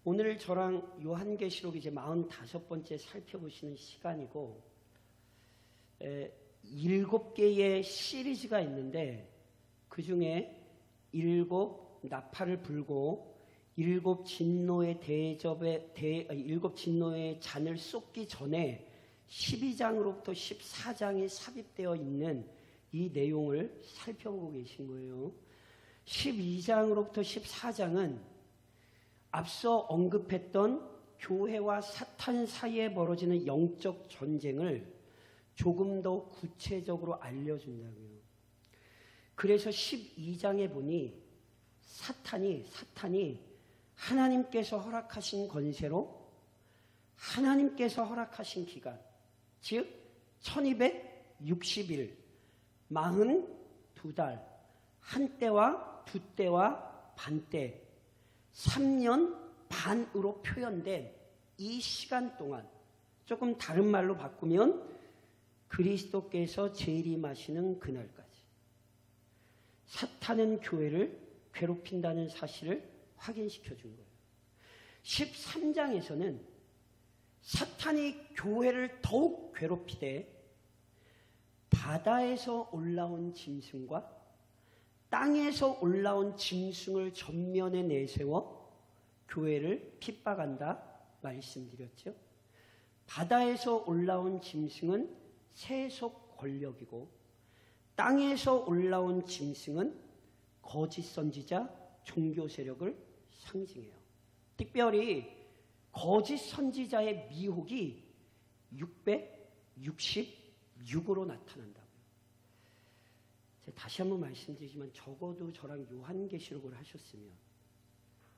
오늘 저랑 요한계시록 이제 45번째 살펴보시는 시간이고, 7개의 시리즈가 있는데 그 중에 7 나팔을 불고 7 진노의 일곱 진노의 잔을 쏟기 전에 12장으로부터 14장이 삽입되어 있는 이 내용을 살펴보고 계신 거예요. 12장으로부터 14장은 앞서 언급했던 교회와 사탄 사이에 벌어지는 영적 전쟁을 조금 더 구체적으로 알려준다고요. 그래서 12장에 보니 사탄이 하나님께서 허락하신 권세로 하나님께서 허락하신 기간, 즉 1260일, 42달, 한때와 두때와 반때, 3년 반으로 표현된 이 시간 동안, 조금 다른 말로 바꾸면 그리스도께서 재림하시는 그날까지 사탄은 교회를 괴롭힌다는 사실을 확인시켜 준 거예요. 13장에서는 사탄이 교회를 더욱 괴롭히되 바다에서 올라온 짐승과 땅에서 올라온 짐승을 전면에 내세워 교회를 핍박한다 말씀드렸죠. 바다에서 올라온 짐승은 세속 권력이고 땅에서 올라온 짐승은 거짓 선지자, 종교 세력을 상징해요. 특별히 거짓 선지자의 미혹이 666으로 나타난다고요. 제가 다시 한번 말씀드리지만 적어도 저랑 요한계시록을 하셨으면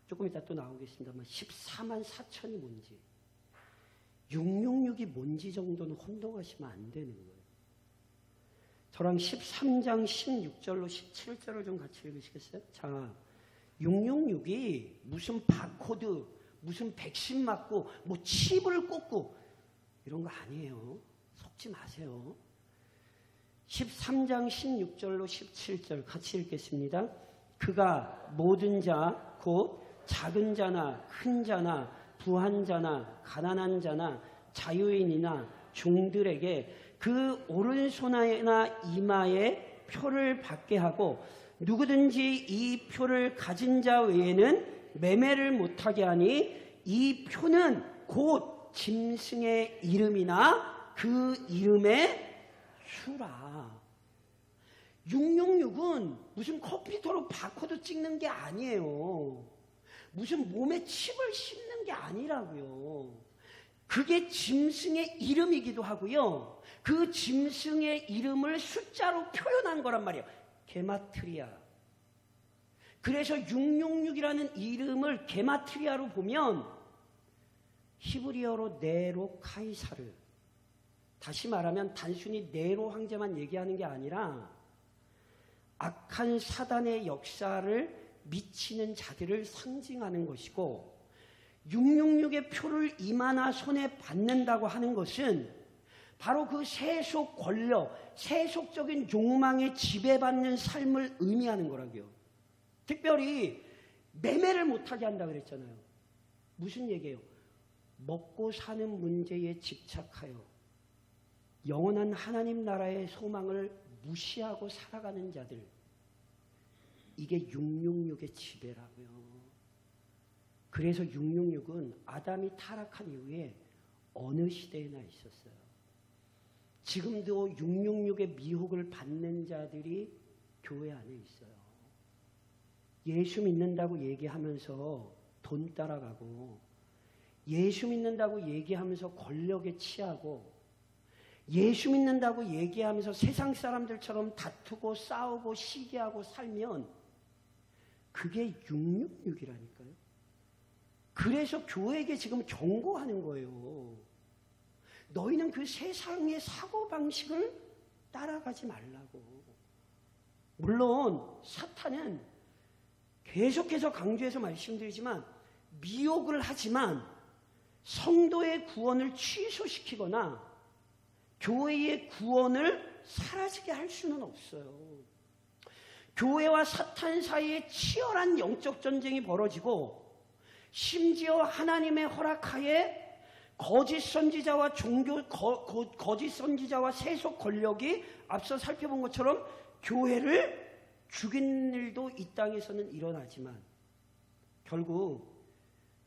조금 이따 또 나오겠습니다만 14만 4천이 뭔지 666이 뭔지 정도는 혼동하시면 안 되는 거예요. 저랑 13장 16절로 17절을 좀 같이 읽으시겠어요? 자, 666이 무슨 바코드, 무슨 백신 맞고 뭐 칩을 꽂고 이런 거 아니에요. 속지 마세요. 13장 16절로 17절 같이 읽겠습니다. 그가 모든 자, 곧 작은 자나 큰 자나 부한 자나 가난한 자나 자유인이나 종들에게 그 오른손이나 이마에 표를 받게 하고 누구든지 이 표를 가진 자 외에는 매매를 못하게 하니 이 표는 곧 짐승의 이름이나 그 이름의 수라. 666은 무슨 컴퓨터로 바코드 찍는 게 아니에요. 무슨 몸에 칩을 씹는 게 아니라고요. 그게 짐승의 이름이기도 하고요. 그 짐승의 이름을 숫자로 표현한 거란 말이에요. 게마트리아. 그래서 666이라는 이름을 게마트리아로 보면 히브리어로 네로 카이사르. 다시 말하면 단순히 네로 황제만 얘기하는 게 아니라 악한 사단의 역사를 미치는 자들을 상징하는 것이고 666의 표를 이마나 손에 받는다고 하는 것은 바로 그 세속 권력, 세속적인 욕망에 지배받는 삶을 의미하는 거라고요. 특별히 매매를 못하게 한다고 그랬잖아요. 무슨 얘기예요? 먹고 사는 문제에 집착하여 영원한 하나님 나라의 소망을 무시하고 살아가는 자들, 이게 666의 지배라고요. 그래서 666은 아담이 타락한 이후에 어느 시대에나 있었어요. 지금도 666의 미혹을 받는 자들이 교회 안에 있어요. 예수 믿는다고 얘기하면서 돈 따라가고 예수 믿는다고 얘기하면서 권력에 취하고 예수 믿는다고 얘기하면서 세상 사람들처럼 다투고 싸우고 시기하고 살면 그게 666이라니까요. 그래서 교회에게 지금 경고하는 거예요. 너희는 그 세상의 사고방식을 따라가지 말라고. 물론 사탄은 계속해서 강조해서 말씀드리지만 미혹을 하지만 성도의 구원을 취소시키거나 교회의 구원을 사라지게 할 수는 없어요. 교회와 사탄 사이에 치열한 영적 전쟁이 벌어지고 심지어 하나님의 허락하에 거짓 선지자와 거짓 선지자와 세속 권력이 앞서 살펴본 것처럼 교회를 죽인 일도 이 땅에서는 일어나지만 결국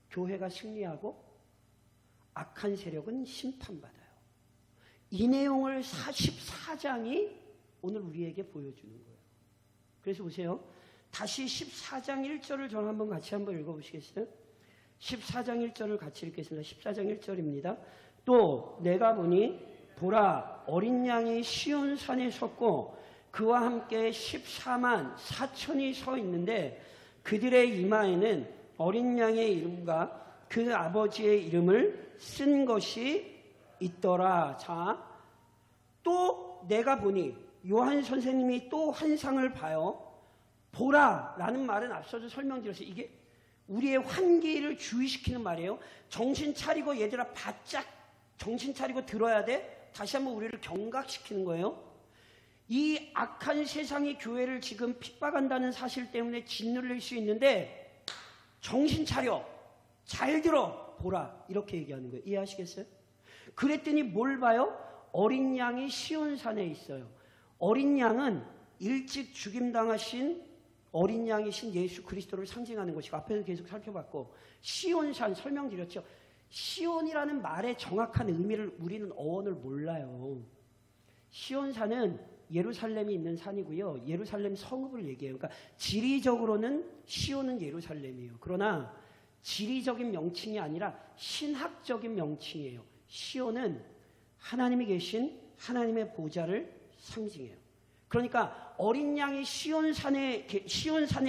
교회가 승리하고 악한 세력은 심판받아요. 이 내용을 14장이 오늘 우리에게 보여주는 거예요. 그래서 보세요. 다시 14장 1절을 저는 같이 한번 읽어보시겠어요? 14장 1절을 같이 읽겠습니다. 14장 1절입니다. 또 내가 보니 보라 어린 양이 시온 산에 섰고 그와 함께 14만 4천이 서 있는데 그들의 이마에는 어린 양의 이름과 그 아버지의 이름을 쓴 것이 있더라. 자, 또 내가 보니 요한 선생님이 또 한 상을 봐요. 보라라는 말은 앞서도 설명드렸어요. 이게 우리의 환기를 주의시키는 말이에요. 정신 차리고 얘들아 바짝 정신 차리고 들어야 돼. 다시 한번 우리를 경각시키는 거예요. 이 악한 세상이 교회를 지금 핍박한다는 사실 때문에 짓눌릴 수 있는데 정신 차려. 잘 들어. 보라. 이렇게 얘기하는 거예요. 이해하시겠어요? 그랬더니 뭘 봐요? 어린 양이 시온산에 있어요. 어린 양은 일찍 죽임당하신 어린 양이신 예수 그리스도를 상징하는 것이고 앞에서 계속 살펴봤고 시온산 설명드렸죠. 시온이라는 말의 정확한 의미를 우리는 어원을 몰라요. 시온산은 예루살렘이 있는 산이고요. 예루살렘 성읍을 얘기해요. 그러니까 지리적으로는 시온은 예루살렘이에요. 그러나 지리적인 명칭이 아니라 신학적인 명칭이에요. 시온은 하나님이 계신 하나님의 보좌를 상징해요. 그러니까 어린 양이 시온산에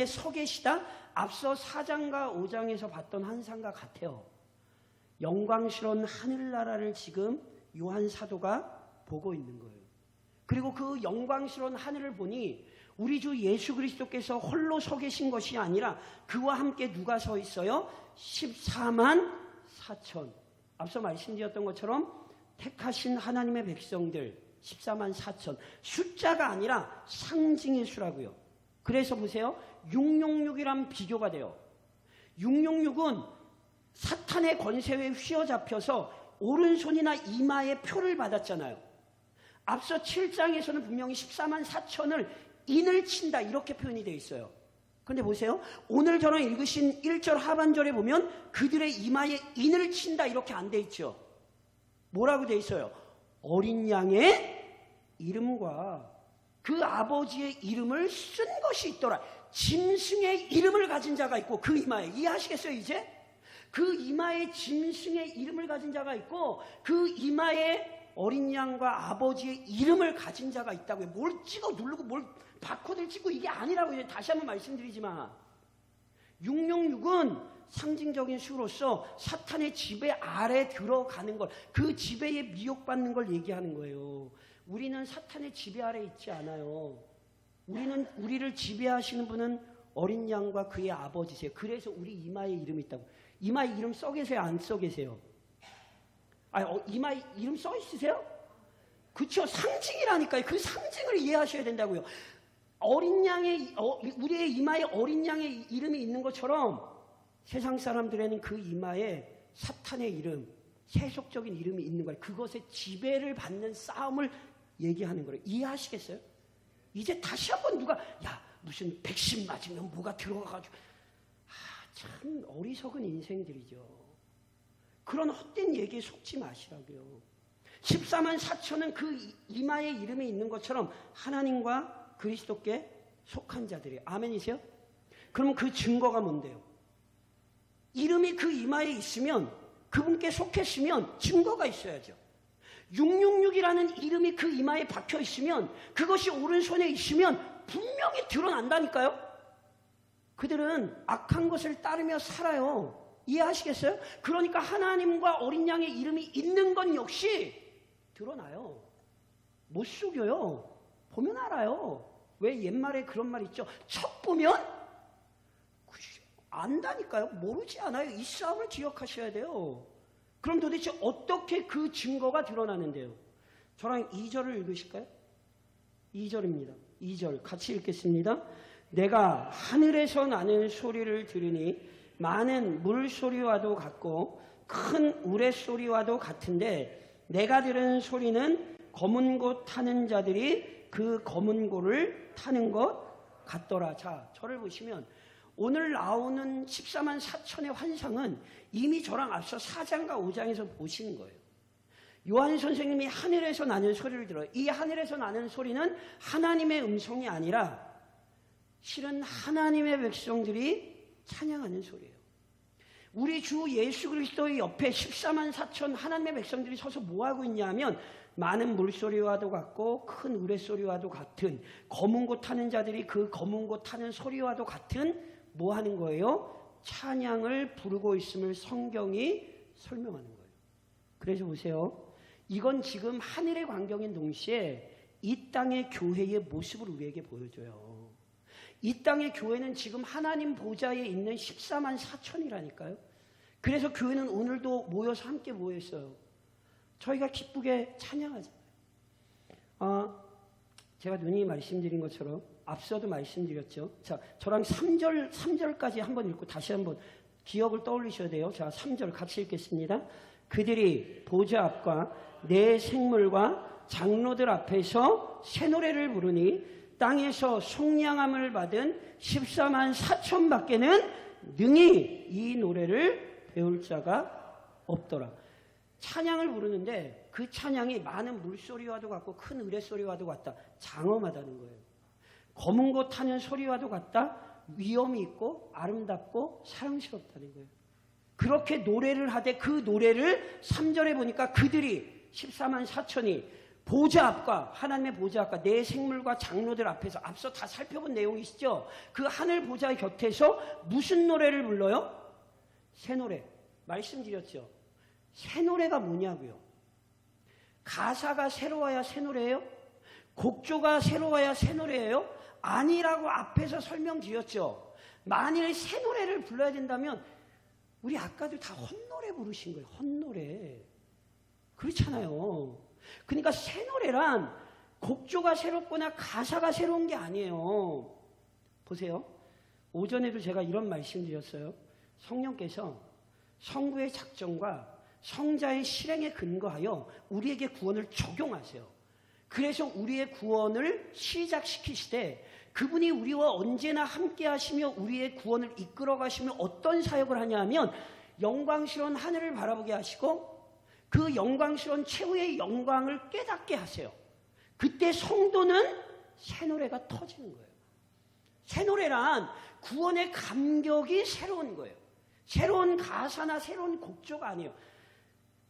서 계시다 앞서 4장과 5장에서 봤던 한 상과 같아요. 영광스러운 하늘나라를 지금 요한 사도가 보고 있는 거예요. 그리고 그 영광스러운 하늘을 보니 우리 주 예수 그리스도께서 홀로 서 계신 것이 아니라 그와 함께 누가 서 있어요? 14만 4천. 앞서 말씀드렸던 것처럼 택하신 하나님의 백성들 14만 4천. 숫자가 아니라 상징의 수라고요. 그래서 보세요. 666이란 비교가 돼요. 666은 사탄의 권세에 휘어잡혀서 오른손이나 이마에 표를 받았잖아요. 앞서 7장에서는 분명히 14만 4천을 인을 친다 이렇게 표현이 되어 있어요. 그런데 보세요. 오늘 저랑 읽으신 1절 하반절에 보면 그들의 이마에 인을 친다 이렇게 안 돼 있죠. 뭐라고 돼 있어요? 어린 양의 이름과 그 아버지의 이름을 쓴 것이 있더라. 짐승의 이름을 가진 자가 있고 그 이마에 이해하시겠어요 이제? 그 이마에 짐승의 이름을 가진 자가 있고 그 이마에 어린 양과 아버지의 이름을 가진 자가 있다고요. 뭘 찍어 누르고 뭘 바코드를 찍고 이게 아니라고요. 다시 한번 말씀드리지만 666은 상징적인 수로서 사탄의 지배 아래 들어가는 것, 그 지배에 미혹받는 걸 얘기하는 거예요. 우리는 사탄의 지배 아래 있지 않아요. 우리를 지배하시는 분은 어린 양과 그의 아버지세요. 그래서 우리 이마에 이름이 있다고. 이마에 이름 써 계세요? 안 써 계세요? 이마에 이름 써 있으세요? 그쵸? 상징이라니까요. 그 상징을 이해하셔야 된다고요. 어린 양의 우리의 이마에 어린 양의 이름이 있는 것처럼 세상 사람들에는 그 이마에 사탄의 이름, 세속적인 이름이 있는 거예요. 그것의 지배를 받는 싸움을 얘기하는 거예요. 이해하시겠어요? 이제 다시 한번 누가 무슨 백신 맞으면 뭐가 들어가가지고 참 어리석은 인생들이죠. 그런 헛된 얘기에 속지 마시라고요. 14만 4천은 그 이마에 이름이 있는 것처럼 하나님과 그리스도께 속한 자들이에요. 아멘이세요? 그러면 그 증거가 뭔데요? 이름이 그 이마에 있으면 그분께 속했으면 증거가 있어야죠. 666이라는 이름이 그 이마에 박혀 있으면 그것이 오른손에 있으면 분명히 드러난다니까요. 그들은 악한 것을 따르며 살아요. 이해하시겠어요? 그러니까 하나님과 어린 양의 이름이 있는 건 역시 드러나요. 못 속여요. 보면 알아요. 왜 옛말에 그런 말 있죠? 척 보면 안다니까요. 모르지 않아요. 이 싸움을 기억하셔야 돼요. 그럼 도대체 어떻게 그 증거가 드러나는데요? 저랑 2절을 읽으실까요? 2절입니다. 2절 같이 읽겠습니다. 내가 하늘에서 나는 소리를 들으니 많은 물소리와도 같고 큰 우레소리와도 같은데 내가 들은 소리는 검은 고 타는 자들이 그 검은 고를 타는 것 같더라. 자, 저를 보시면 오늘 나오는 14만 4천의 환상은 이미 저랑 앞서 4장과 5장에서 보신 거예요. 요한 선생님이 하늘에서 나는 소리를 들어요. 이 하늘에서 나는 소리는 하나님의 음성이 아니라 실은 하나님의 백성들이 찬양하는 소리예요. 우리 주 예수 그리스도의 옆에 14만 4천 하나님의 백성들이 서서 뭐하고 있냐 하면 많은 물소리와도 같고 큰 우레소리와도 같은 검은 고 타는 자들이 그 검은 고 타는 소리와도 같은 뭐 하는 거예요? 찬양을 부르고 있음을 성경이 설명하는 거예요. 그래서 보세요. 이건 지금 하늘의 광경인 동시에 이 땅의 교회의 모습을 우리에게 보여줘요. 이 땅의 교회는 지금 하나님 보좌에 있는 14만 4천이라니까요. 그래서 교회는 오늘도 모여서 함께 모여있어요. 저희가 기쁘게 찬양하잖아요. 제가 누님이 말씀드린 것처럼 앞서도 말씀드렸죠. 자, 저랑 3절까지 한번 읽고 다시 한번 기억을 떠올리셔야 돼요. 자, 3절 같이 읽겠습니다. 그들이 보좌 앞과 내 생물과 장로들 앞에서 새 노래를 부르니 땅에서 속량함을 받은 14만 4천 밖에는 능히 이 노래를 배울 자가 없더라. 찬양을 부르는데 그 찬양이 많은 물소리와도 같고 큰 의뢰소리와도 같다. 장엄하다는 거예요. 검은 고 타는 소리와도 같다. 위엄이 있고 아름답고 사랑스럽다는 거예요. 그렇게 노래를 하되 그 노래를 3절에 보니까 그들이 14만 4천이 보좌 앞과 하나님의 보좌 앞과 내 생물과 장로들 앞에서 앞서 다 살펴본 내용이시죠. 그 하늘 보좌 곁에서 무슨 노래를 불러요? 새 노래. 말씀드렸죠. 새 노래가 뭐냐고요. 가사가 새로워야 새 노래예요? 곡조가 새로워야 새 노래예요? 아니라고 앞에서 설명드렸죠. 만일 새 노래를 불러야 된다면 우리 아까도 다 헛노래 부르신 거예요. 헛노래. 그렇잖아요. 그러니까 새 노래란 곡조가 새롭거나 가사가 새로운 게 아니에요. 보세요. 오전에도 제가 이런 말씀 드렸어요. 성령께서 성부의 작정과 성자의 실행에 근거하여 우리에게 구원을 적용하세요. 그래서 우리의 구원을 시작시키시되 그분이 우리와 언제나 함께 하시며 우리의 구원을 이끌어 가시며 어떤 사역을 하냐 하면 영광스러운 하늘을 바라보게 하시고 그 영광스러운 최후의 영광을 깨닫게 하세요. 그때 성도는 새 노래가 터지는 거예요. 새 노래란 구원의 감격이 새로운 거예요. 새로운 가사나 새로운 곡조가 아니에요.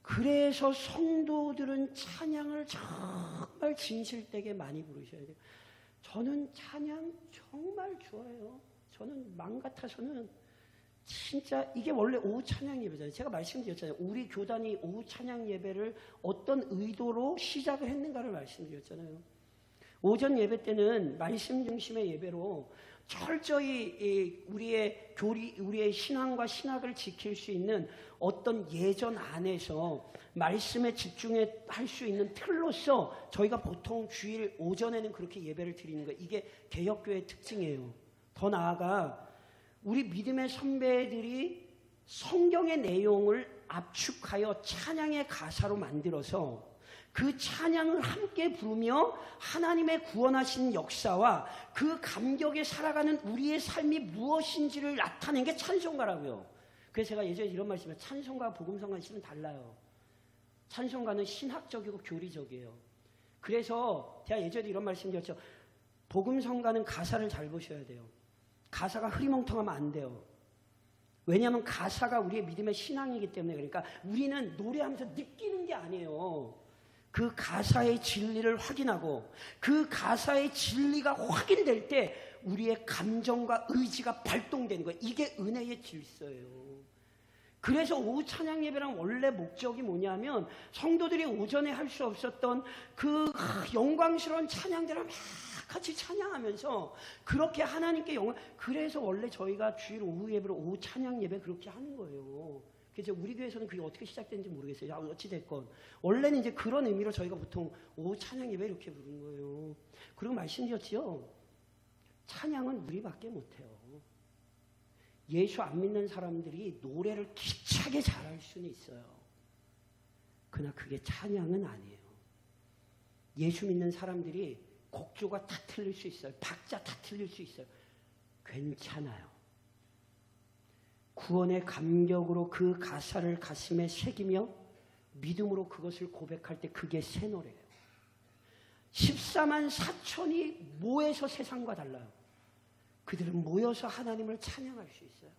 그래서 성도들은 찬양을 정말 진실되게 많이 부르셔야 돼요. 저는 찬양 정말 좋아해요. 저는 마음 같아서는 진짜 이게 원래 오후 찬양 예배잖아요. 제가 말씀드렸잖아요. 우리 교단이 오후 찬양 예배를 어떤 의도로 시작을 했는가를 말씀드렸잖아요. 오전 예배 때는 말씀 중심의 예배로 철저히 우리의 우리의 신앙과 신학을 지킬 수 있는 어떤 예전 안에서 말씀에 집중할 수 있는 틀로서 저희가 보통 주일 오전에는 그렇게 예배를 드리는 거예요. 이게 개혁교회의 특징이에요. 더 나아가 우리 믿음의 선배들이 성경의 내용을 압축하여 찬양의 가사로 만들어서 그 찬양을 함께 부르며 하나님의 구원하신 역사와 그 감격에 살아가는 우리의 삶이 무엇인지를 나타낸 게 찬송가라고요. 그래서 제가 예전에 이런 말씀을 찬송가 복음성가는 실은 달라요. 찬송가는 신학적이고 교리적이에요. 그래서 제가 예전에 이런 말씀드렸죠. 복음성가는 가사를 잘 보셔야 돼요. 가사가 흐리멍텅하면 안 돼요. 왜냐하면 가사가 우리의 믿음의 신앙이기 때문에. 그러니까 우리는 노래하면서 느끼는 게 아니에요. 그 가사의 진리를 확인하고 그 가사의 진리가 확인될 때 우리의 감정과 의지가 발동되는 거예요. 이게 은혜의 질서예요. 그래서 오후 찬양 예배랑 원래 목적이 뭐냐면 성도들이 오전에 할 수 없었던 그 영광스러운 찬양들을 막 같이 찬양하면서 그렇게 하나님께 영광. 그래서 원래 저희가 주일 오후 예배로 오후 찬양 예배 그렇게 하는 거예요. 그래서 우리 교회에서는 그게 어떻게 시작됐는지 모르겠어요. 어찌됐건 원래는 이제 그런 의미로 저희가 보통 오후 찬양 예배 이렇게 부르는 거예요. 그리고 말씀드렸지요. 찬양은 우리밖에 못해요. 예수 안 믿는 사람들이 노래를 기차게 잘할 수는 있어요. 그러나 그게 찬양은 아니에요. 예수 믿는 사람들이 곡조가 다 틀릴 수 있어요. 박자 다 틀릴 수 있어요. 괜찮아요. 구원의 감격으로 그 가사를 가슴에 새기며 믿음으로 그것을 고백할 때 그게 새 노래예요. 14만 4천이 모여서 세상과 달라요. 그들은 모여서 하나님을 찬양할 수 있어요.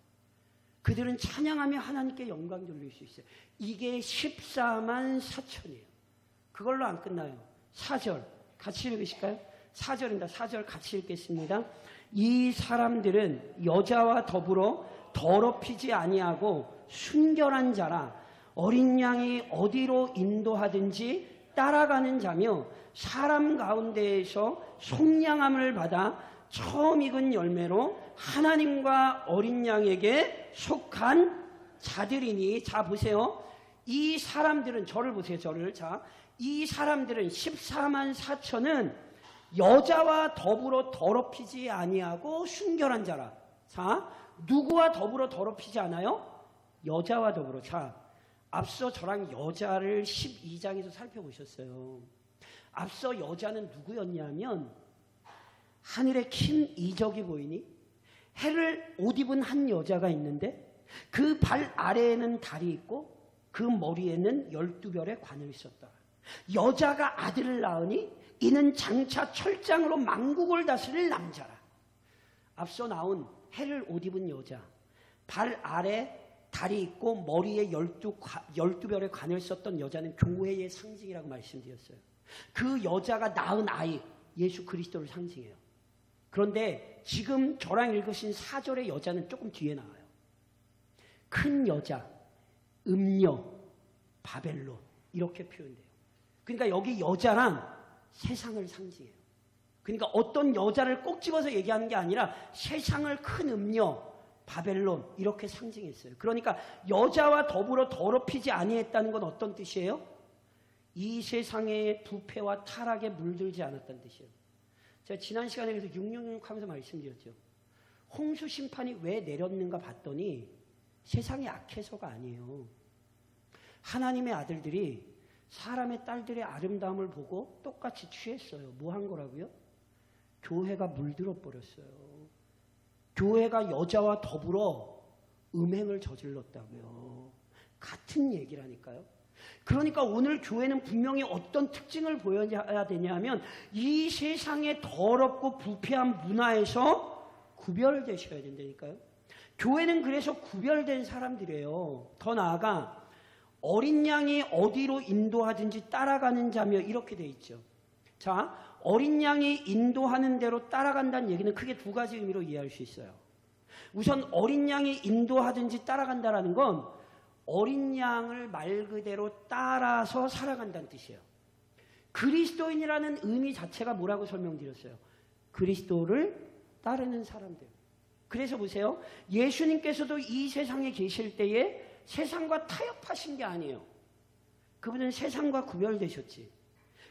그들은 찬양하며 하나님께 영광 돌릴 수 있어요. 이게 14만 4천이에요. 그걸로 안 끝나요. 4절 같이 읽으실까요? 4절입니다. 4절 같이 읽겠습니다. 이 사람들은 여자와 더불어 더럽히지 아니하고 순결한 자라 어린 양이 어디로 인도하든지 따라가는 자며 사람 가운데에서 속량함을 받아 처음 익은 열매로 하나님과 어린 양에게 속한 자들이니. 자 보세요. 이 사람들은 저를 보세요. 저를. 자, 이 사람들은 14만 4천은 여자와 더불어 더럽히지 아니하고 순결한 자라. 자, 누구와 더불어 더럽히지 않아요? 여자와 더불어. 자, 앞서 저랑 여자를 12장에서 살펴보셨어요. 앞서 여자는 누구였냐면 하늘에 큰 이적이 보이니 해를 옷 입은 한 여자가 있는데 그 발 아래에는 달이 있고 그 머리에는 12별의 관을 썼다. 여자가 아들을 낳으니 이는 장차 철장으로 만국을 다스릴 남자라. 앞서 나온 해를 옷 입은 여자, 발 아래 달이 있고 머리에 12별의 관을 썼던 여자는 교회의 상징이라고 말씀드렸어요. 그 여자가 낳은 아이 예수 그리스도를 상징해요. 그런데 지금 저랑 읽으신 4절의 여자는 조금 뒤에 나와요. 큰 여자, 음녀, 바벨론 이렇게 표현돼요. 그러니까 여기 여자란 세상을 상징해요. 그러니까 어떤 여자를 꼭 집어서 얘기하는 게 아니라 세상을 큰 음녀, 바벨론 이렇게 상징했어요. 그러니까 여자와 더불어 더럽히지 아니했다는 건 어떤 뜻이에요? 이 세상의 부패와 타락에 물들지 않았다는 뜻이에요. 제가 지난 시간에 그래서 666 하면서 말씀드렸죠. 홍수 심판이 왜 내렸는가 봤더니 세상이 악해서가 아니에요. 하나님의 아들들이 사람의 딸들의 아름다움을 보고 똑같이 취했어요. 뭐 한 거라고요? 교회가 물들어 버렸어요. 교회가 여자와 더불어 음행을 저질렀다고요. 같은 얘기라니까요. 그러니까 오늘 교회는 분명히 어떤 특징을 보여야 되냐면 이 세상의 더럽고 부패한 문화에서 구별되셔야 된다니까요. 교회는 그래서 구별된 사람들이에요. 더 나아가 어린 양이 어디로 인도하든지 따라가는 자며 이렇게 돼 있죠. 자, 어린 양이 인도하는 대로 따라간다는 얘기는 크게 두 가지 의미로 이해할 수 있어요. 우선 어린 양이 인도하든지 따라간다라는 건 어린 양을 말 그대로 따라서 살아간다는 뜻이에요. 그리스도인이라는 의미 자체가 뭐라고 설명드렸어요? 그리스도를 따르는 사람들. 그래서 보세요. 예수님께서도 이 세상에 계실 때에 세상과 타협하신 게 아니에요. 그분은 세상과 구별되셨지.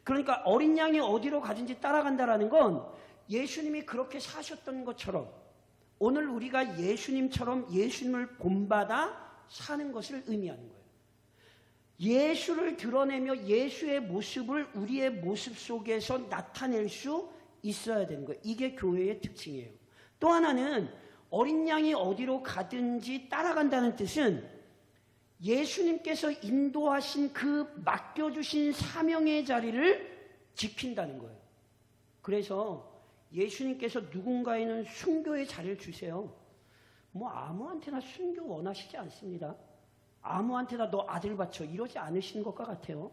그러니까 어린 양이 어디로 가든지 따라간다라는 건 예수님이 그렇게 사셨던 것처럼 오늘 우리가 예수님처럼 예수님을 본받아 사는 것을 의미하는 거예요. 예수를 드러내며 예수의 모습을 우리의 모습 속에서 나타낼 수 있어야 되는 거예요. 이게 교회의 특징이에요. 또 하나는 어린 양이 어디로 가든지 따라간다는 뜻은 예수님께서 인도하신 그 맡겨주신 사명의 자리를 지킨다는 거예요. 그래서 예수님께서 누군가에는 순교의 자리를 주세요. 뭐 아무한테나 순교 원하시지 않습니다. 아무한테나 너 아들 바쳐 이러지 않으시는 것과 같아요.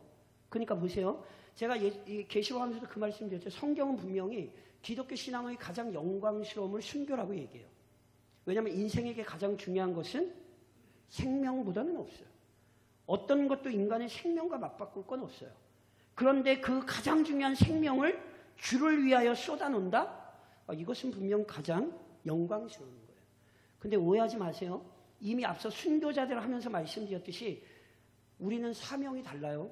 그러니까 보세요. 제가 계시록하면서도 그 말씀 드렸죠. 성경은 분명히 기독교 신앙의 가장 영광스러움을 순교라고 얘기해요. 왜냐하면 인생에게 가장 중요한 것은 생명보다는 없어요. 어떤 것도 인간의 생명과 맞바꿀 건 없어요. 그런데 그 가장 중요한 생명을 주를 위하여 쏟아놓는다? 이것은 분명 가장 영광스러운 거예요. 근데 오해하지 마세요. 이미 앞서 순교자들 하면서 말씀드렸듯이 우리는 사명이 달라요.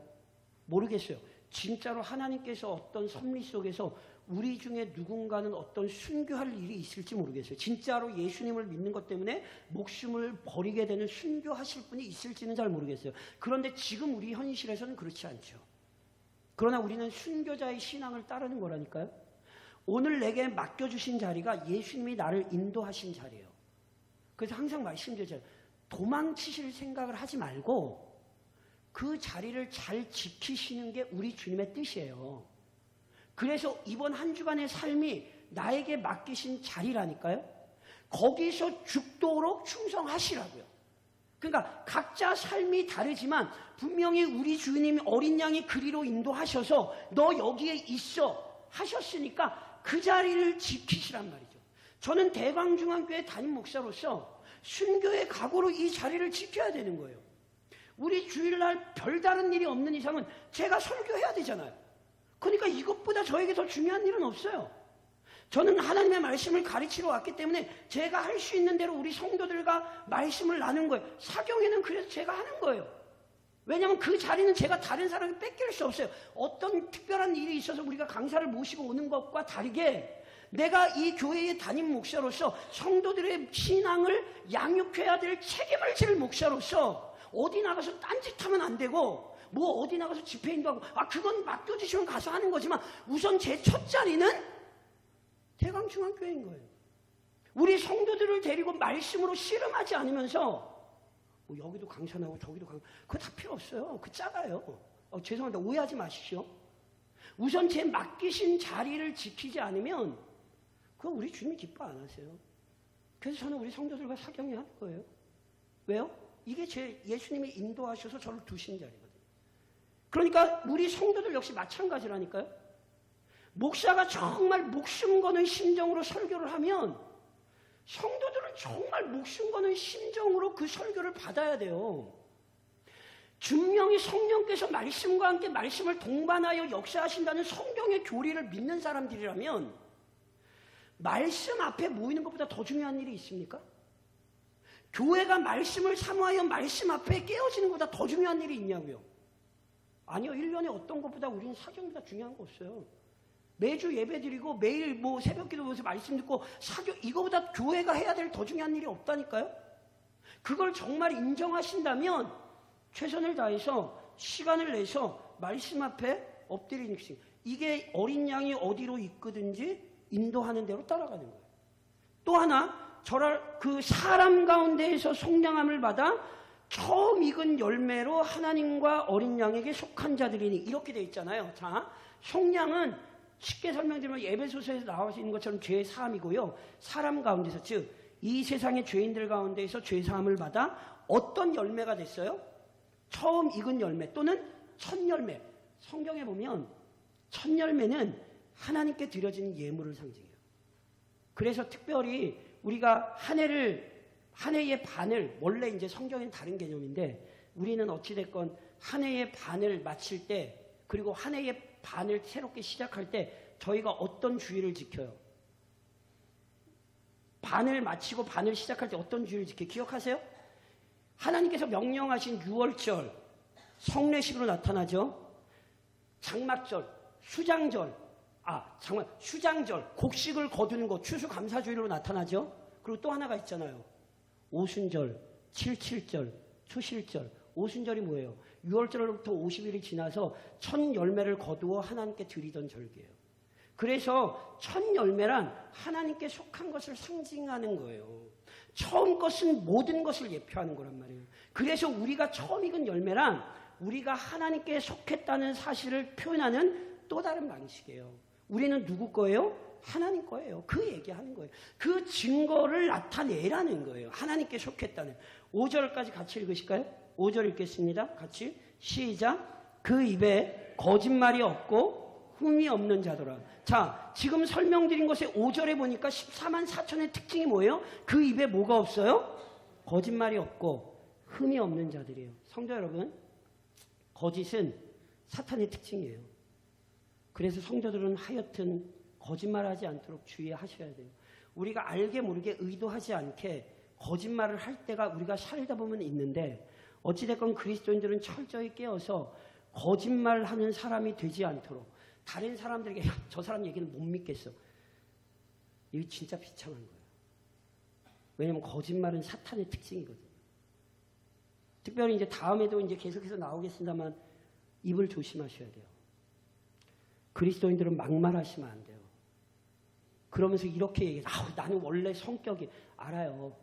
모르겠어요. 진짜로 하나님께서 어떤 섭리 속에서 우리 중에 누군가는 어떤 순교할 일이 있을지 모르겠어요. 진짜로 예수님을 믿는 것 때문에 목숨을 버리게 되는 순교하실 분이 있을지는 잘 모르겠어요. 그런데 지금 우리 현실에서는 그렇지 않죠. 그러나 우리는 순교자의 신앙을 따르는 거라니까요. 오늘 내게 맡겨주신 자리가 예수님이 나를 인도하신 자리예요. 그래서 항상 말씀드리잖아요. 도망치실 생각을 하지 말고 그 자리를 잘 지키시는 게 우리 주님의 뜻이에요. 그래서 이번 한 주간의 삶이 나에게 맡기신 자리라니까요. 거기서 죽도록 충성하시라고요. 그러니까 각자 삶이 다르지만 분명히 우리 주님이 어린 양의 그리로 인도하셔서 너 여기에 있어 하셨으니까 그 자리를 지키시란 말이죠. 저는 대광중앙교회 담임 목사로서 순교의 각오로 이 자리를 지켜야 되는 거예요. 우리 주일날 별다른 일이 없는 이상은 제가 설교해야 되잖아요. 그러니까 이것보다 저에게 더 중요한 일은 없어요. 저는 하나님의 말씀을 가르치러 왔기 때문에 제가 할 수 있는 대로 우리 성도들과 말씀을 나눈 거예요. 사경에는 그래서 제가 하는 거예요. 왜냐하면 그 자리는 제가 다른 사람에게 뺏길 수 없어요. 어떤 특별한 일이 있어서 우리가 강사를 모시고 오는 것과 다르게 내가 이 교회의 담임 목사로서 성도들의 신앙을 양육해야 될 책임을 질 목사로서 어디 나가서 딴짓하면 안 되고 뭐 어디 나가서 집회인도 하고 그건 맡겨주시면 가서 하는 거지만 우선 제 첫 자리는 대광중앙교회인 거예요. 우리 성도들을 데리고 말씀으로 씨름하지 않으면서 뭐 여기도 강사 나오고 저기도 강사 그거 다 필요 없어요. 그 작아요. 죄송합니다. 오해하지 마십시오. 우선 제 맡기신 자리를 지키지 않으면 그거 우리 주님이 기뻐 안 하세요. 그래서 저는 우리 성도들과 사경이 하는 거예요. 왜요? 이게 제 예수님이 인도하셔서 저를 두신 자리거든요. 그러니까 우리 성도들 역시 마찬가지라니까요. 목사가 정말 목숨 거는 심정으로 설교를 하면 성도들은 정말 목숨 거는 심정으로 그 설교를 받아야 돼요. 분명히 성령께서 말씀과 함께 말씀을 동반하여 역사하신다는 성경의 교리를 믿는 사람들이라면 말씀 앞에 모이는 것보다 더 중요한 일이 있습니까? 교회가 말씀을 사모하여 말씀 앞에 깨어지는 것보다 더 중요한 일이 있냐고요. 아니요. 1년에 어떤 것보다 우리는 사경보다 중요한 거 없어요. 매주 예배 드리고 매일 뭐 새벽 기도 보면서 말씀 듣고 사경 이거보다 교회가 해야 될 더 중요한 일이 없다니까요. 그걸 정말 인정하신다면 최선을 다해서 시간을 내서 말씀 앞에 엎드리는 것이 이게 어린 양이 어디로 이끄든지 인도하는 대로 따라가는 거예요. 또 하나 저를 그 사람 가운데에서 속량함을 받아 처음 익은 열매로 하나님과 어린 양에게 속한 자들이니 이렇게 돼 있잖아요. 자, 속량은 쉽게 설명드리면 에베소서에서 나와 있는 것처럼 죄 사함이고요. 사람 가운데서 즉 이 세상의 죄인들 가운데에서 죄 사함을 받아 어떤 열매가 됐어요? 처음 익은 열매 또는 첫 열매. 성경에 보면 첫 열매는 하나님께 드려진 예물을 상징해요. 그래서 특별히 우리가 한 해의 반을 원래 이제 성경엔 다른 개념인데 우리는 어찌됐건 한 해의 반을 마칠 때 그리고 한 해의 반을 새롭게 시작할 때 저희가 어떤 주의를 지켜요? 반을 마치고 반을 시작할 때 어떤 주의를 지켜요? 기억하세요? 하나님께서 명령하신 유월절 성례식으로 나타나죠. 장막절, 수장절, 수장절, 곡식을 거두는 것, 추수감사주일로 나타나죠. 그리고 또 하나가 있잖아요. 오순절, 칠칠절, 초실절. 오순절이 뭐예요? 6월절로부터 50일이 지나서 첫 열매를 거두어 하나님께 드리던 절기예요. 그래서 첫 열매란 하나님께 속한 것을 상징하는 거예요. 처음 것은 모든 것을 예표하는 거란 말이에요. 그래서 우리가 처음 익은 열매란 우리가 하나님께 속했다는 사실을 표현하는 또 다른 방식이에요. 우리는 누구 거예요? 하나님 거예요. 그 얘기하는 거예요. 그 증거를 나타내라는 거예요. 하나님께 속했다는. 5절까지 같이 읽으실까요? 5절 읽겠습니다. 같이 시작. 그 입에 거짓말이 없고 흠이 없는 자더라. 자, 지금 설명드린 것의 5절에 보니까 14만 4천의 특징이 뭐예요? 그 입에 뭐가 없어요? 거짓말이 없고 흠이 없는 자들이에요. 성도 여러분, 거짓은 사탄의 특징이에요. 그래서 성도들은 하여튼 거짓말하지 않도록 주의하셔야 돼요. 우리가 알게 모르게 의도하지 않게 거짓말을 할 때가 우리가 살다 보면 있는데 어찌됐건 그리스도인들은 철저히 깨어서 거짓말하는 사람이 되지 않도록 다른 사람들에게 야, 저 사람 얘기는 못 믿겠어. 이게 진짜 비참한 거예요. 왜냐면 거짓말은 사탄의 특징이거든요. 특별히 이제 다음에도 이제 계속해서 나오겠습니다만 입을 조심하셔야 돼요. 그리스도인들은 막말하시면 안 돼요. 그러면서 이렇게 얘기해요. 나는 원래 성격이 알아요.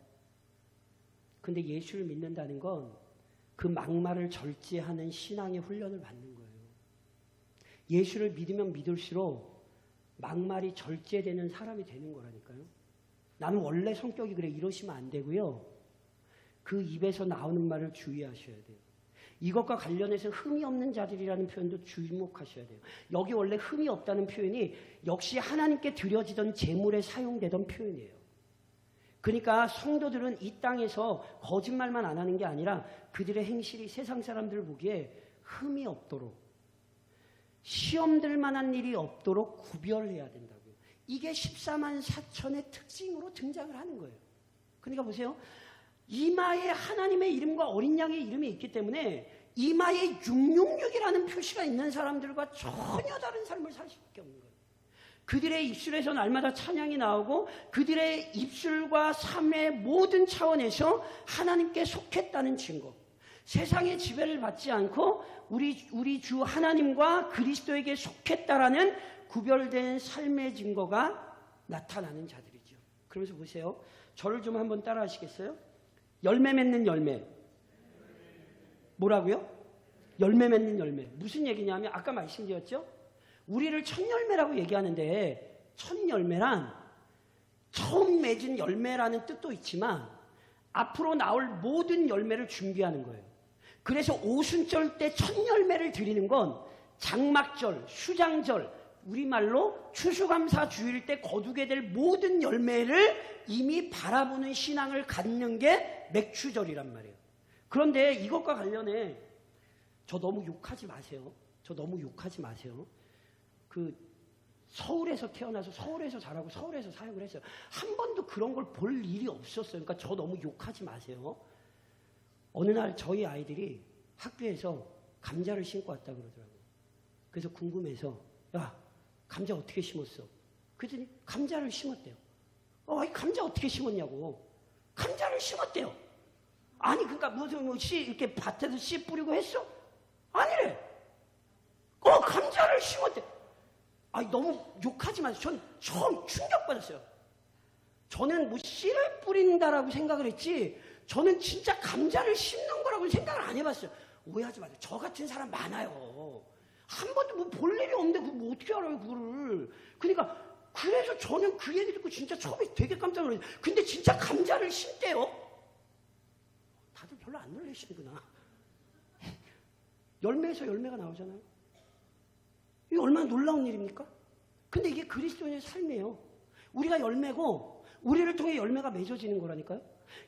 근데 예수를 믿는다는 건 그 막말을 절제하는 신앙의 훈련을 받는 거예요. 예수를 믿으면 믿을수록 막말이 절제되는 사람이 되는 거라니까요. 나는 원래 성격이 그래 이러시면 안 되고요. 그 입에서 나오는 말을 주의하셔야 돼요. 이것과 관련해서 흠이 없는 자들이라는 표현도 주목하셔야 돼요. 여기 원래 흠이 없다는 표현이 역시 하나님께 드려지던 제물에 사용되던 표현이에요. 그러니까 성도들은 이 땅에서 거짓말만 안 하는 게 아니라 그들의 행실이 세상 사람들 보기에 흠이 없도록 시험될 만한 일이 없도록 구별해야 된다고요. 이게 14만 4천의 특징으로 등장을 하는 거예요. 그러니까 보세요. 이마에 하나님의 이름과 어린 양의 이름이 있기 때문에 이마에 666이라는 표시가 있는 사람들과 전혀 다른 삶을 살 수밖에 없는 거예요. 그들의 입술에서 날마다 찬양이 나오고 그들의 입술과 삶의 모든 차원에서 하나님께 속했다는 증거. 세상의 지배를 받지 않고 우리 주 하나님과 그리스도에게 속했다라는 구별된 삶의 증거가 나타나는 자들이죠. 그러면서 보세요. 저를 좀 한번 따라 하시겠어요? 열매 맺는 열매. 뭐라고요? 열매 맺는 열매. 무슨 얘기냐면 아까 말씀드렸죠? 우리를 첫 열매라고 얘기하는데 첫 열매란 처음 맺은 열매라는 뜻도 있지만 앞으로 나올 모든 열매를 준비하는 거예요. 그래서 오순절 때 첫 열매를 드리는 건 장막절, 수장절, 우리말로 추수감사 주일 때 거두게 될 모든 열매를 이미 바라보는 신앙을 갖는 게 맥추절이란 말이에요. 그런데 이것과 관련해 저 너무 욕하지 마세요. 저 너무 욕하지 마세요. 서울에서 태어나서 서울에서 자라고 서울에서 사역을 했어요. 한 번도 그런 걸 볼 일이 없었어요. 그러니까 저 너무 욕하지 마세요. 어느 날 저희 아이들이 학교에서 감자를 심고 왔다 그러더라고요. 그래서 궁금해서 야 감자 어떻게 심었어? 그랬더니 감자를 심었대요. 이 감자 어떻게 심었냐고. 감자를 심었대요. 아니 그러니까 무슨 씨 이렇게 밭에서 씨 뿌리고 했어? 아니래. 감자를 심었대. 너무 욕하지 마세요. 전 처음 충격받았어요. 저는 뭐 씨를 뿌린다라고 생각을 했지 저는 진짜 감자를 심는 거라고 생각을 안 해봤어요. 오해하지 마세요. 저 같은 사람 많아요. 한 번도 뭐 볼 일이 없는데 그거 뭐 어떻게 알아요 그거를. 그러니까 그래서 저는 그 얘기 듣고 진짜 처음에 되게 깜짝 놀랐어요. 근데 진짜 감자를 심대요. 다들 별로 안 놀라시는구나. 열매에서 열매가 나오잖아요. 이게 얼마나 놀라운 일입니까? 근데 이게 그리스도인의 삶이에요. 우리가 열매고 우리를 통해 열매가 맺어지는 거라니까요.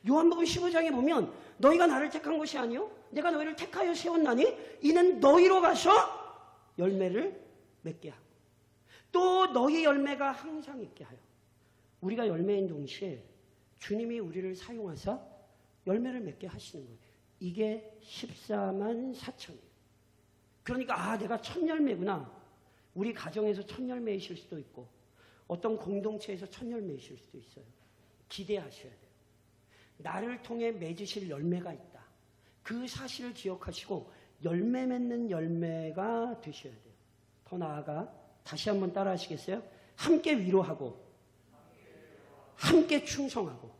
요한복음 15장에 보면 너희가 나를 택한 것이 아니요 내가 너희를 택하여 세웠나니 이는 너희로 가서 열매를 맺게 하고 또 너희 열매가 항상 있게 하여. 우리가 열매인 동시에 주님이 우리를 사용하사 열매를 맺게 하시는 거예요. 이게 14만 4천이에요. 그러니까 내가 첫 열매구나. 우리 가정에서 첫 열매이실 수도 있고 어떤 공동체에서 첫 열매이실 수도 있어요. 기대하셔야 돼요. 나를 통해 맺으실 열매가 있다. 그 사실을 기억하시고 열매 맺는 열매가 되셔야 돼요. 더 나아가 다시 한번 따라 하시겠어요? 함께 위로하고 함께 충성하고.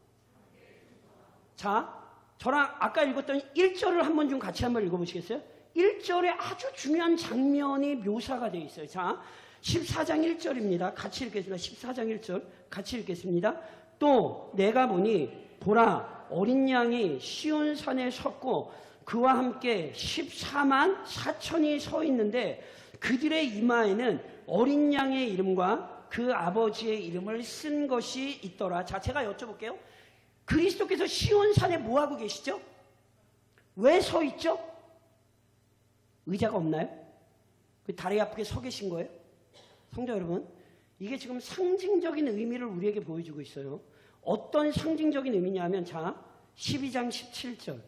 자, 저랑 아까 읽었던 1절을 한번 좀 같이 한번 읽어보시겠어요? 1절에 아주 중요한 장면이 묘사가 되어 있어요. 자, 14장 1절입니다. 같이 읽겠습니다. 14장 1절 같이 읽겠습니다. 또 내가 보니 보라 어린 양이 시온 산에 섰고 그와 함께 14만 4천이 서 있는데 그들의 이마에는 어린 양의 이름과 그 아버지의 이름을 쓴 것이 있더라. 자, 제가 여쭤볼게요. 그리스도께서 시온 산에 뭐 하고 계시죠? 왜 서 있죠? 의자가 없나요? 다리 아프게 서 계신 거예요? 성도 여러분, 이게 지금 상징적인 의미를 우리에게 보여주고 있어요. 어떤 상징적인 의미냐면 자, 12장 17절.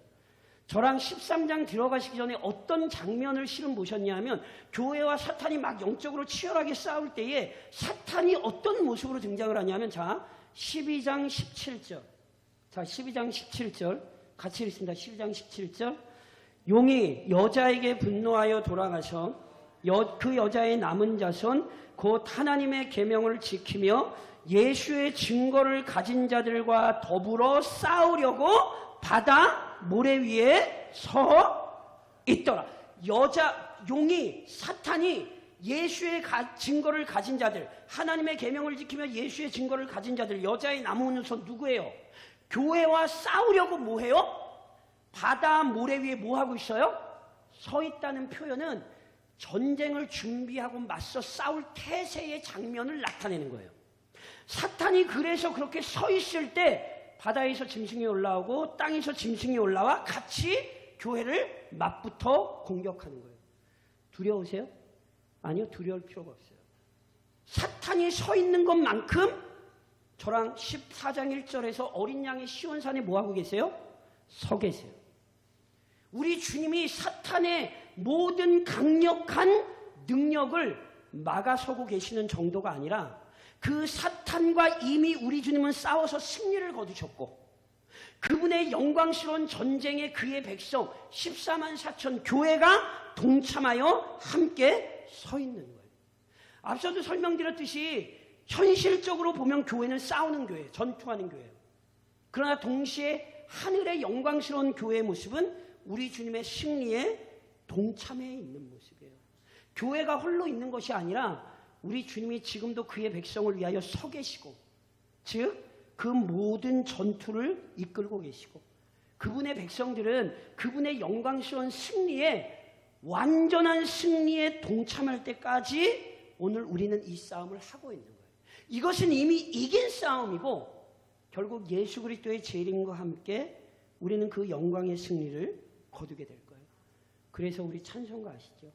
저랑 13장 들어가시기 전에 어떤 장면을 실은 보셨냐면 교회와 사탄이 막 영적으로 치열하게 싸울 때에 사탄이 어떤 모습으로 등장을 하냐면 자 12장 17절 자 12장 17절 같이 읽습니다. 12장 17절 용이 여자에게 분노하여 돌아가서 그 여자의 남은 자손 곧 하나님의 계명을 지키며 예수의 증거를 가진 자들과 더불어 싸우려고 바다 모래 위에 서 있더라. 용이 사탄이 예수의 증거를 가진 자들, 하나님의 계명을 지키며 예수의 증거를 가진 자들, 여자의 남은 자손 누구예요? 교회와 싸우려고 뭐해요? 바다 모래 위에 뭐하고 있어요? 서 있다는 표현은 전쟁을 준비하고 맞서 싸울 태세의 장면을 나타내는 거예요. 사탄이 그래서 그렇게 서 있을 때 바다에서 짐승이 올라오고 땅에서 짐승이 올라와 같이 교회를 맞붙어 공격하는 거예요. 두려우세요? 아니요, 두려울 필요가 없어요. 사탄이 서 있는 것만큼 저랑 14장 1절에서 어린 양의 시온산에 뭐하고 계세요? 서 계세요. 우리 주님이 사탄의 모든 강력한 능력을 막아서고 계시는 정도가 아니라 그 사탄과 이미 우리 주님은 싸워서 승리를 거두셨고 그분의 영광스러운 전쟁에 그의 백성 14만 4천 교회가 동참하여 함께 서 있는 거예요. 앞서도 설명드렸듯이 현실적으로 보면 교회는 싸우는 교회예요. 전투하는 교회예요. 그러나 동시에 하늘의 영광스러운 교회의 모습은 우리 주님의 승리에 동참해 있는 모습이에요. 교회가 홀로 있는 것이 아니라 우리 주님이 지금도 그의 백성을 위하여 서 계시고 즉 그 모든 전투를 이끌고 계시고 그분의 백성들은 그분의 영광스러운 승리에 완전한 승리에 동참할 때까지 오늘 우리는 이 싸움을 하고 있는 거예요. 이것은 이미 이긴 싸움이고 결국 예수 그리스도의 재림과 함께 우리는 그 영광의 승리를 거두게 될 거예요. 그래서 우리 찬송가 아시죠?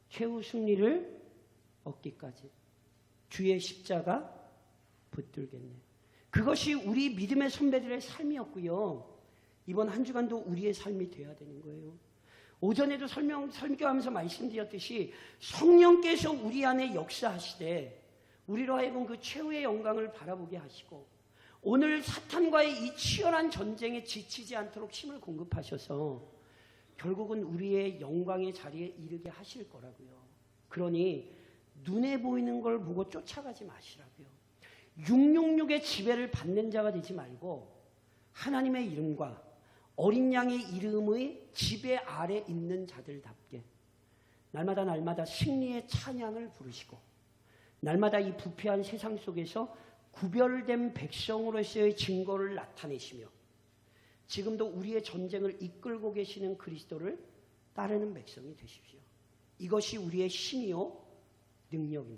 최후 승리를 얻기까지 주의 십자가 붙들겠네. 그것이 우리 믿음의 선배들의 삶이었고요. 이번 한 주간도 우리의 삶이 되어야 되는 거예요. 오전에도 설교하면서 말씀드렸듯이 성령께서 우리 안에 역사하시되 우리로 하여금 그 최후의 영광을 바라보게 하시고 오늘 사탄과의 이 치열한 전쟁에 지치지 않도록 힘을 공급하셔서 결국은 우리의 영광의 자리에 이르게 하실 거라고요. 그러니 눈에 보이는 걸 보고 쫓아가지 마시라고요. 666의 지배를 받는 자가 되지 말고 하나님의 이름과 어린 양의 이름의 지배 아래 있는 자들답게 날마다 승리의 찬양을 부르시고 날마다 이 부패한 세상 속에서 구별된 백성으로서의 증거를 나타내시며 지금도 우리의 전쟁을 이끌고 계시는 그리스도를 따르는 백성이 되십시오. 이것이 우리의 힘이요 능력입니다.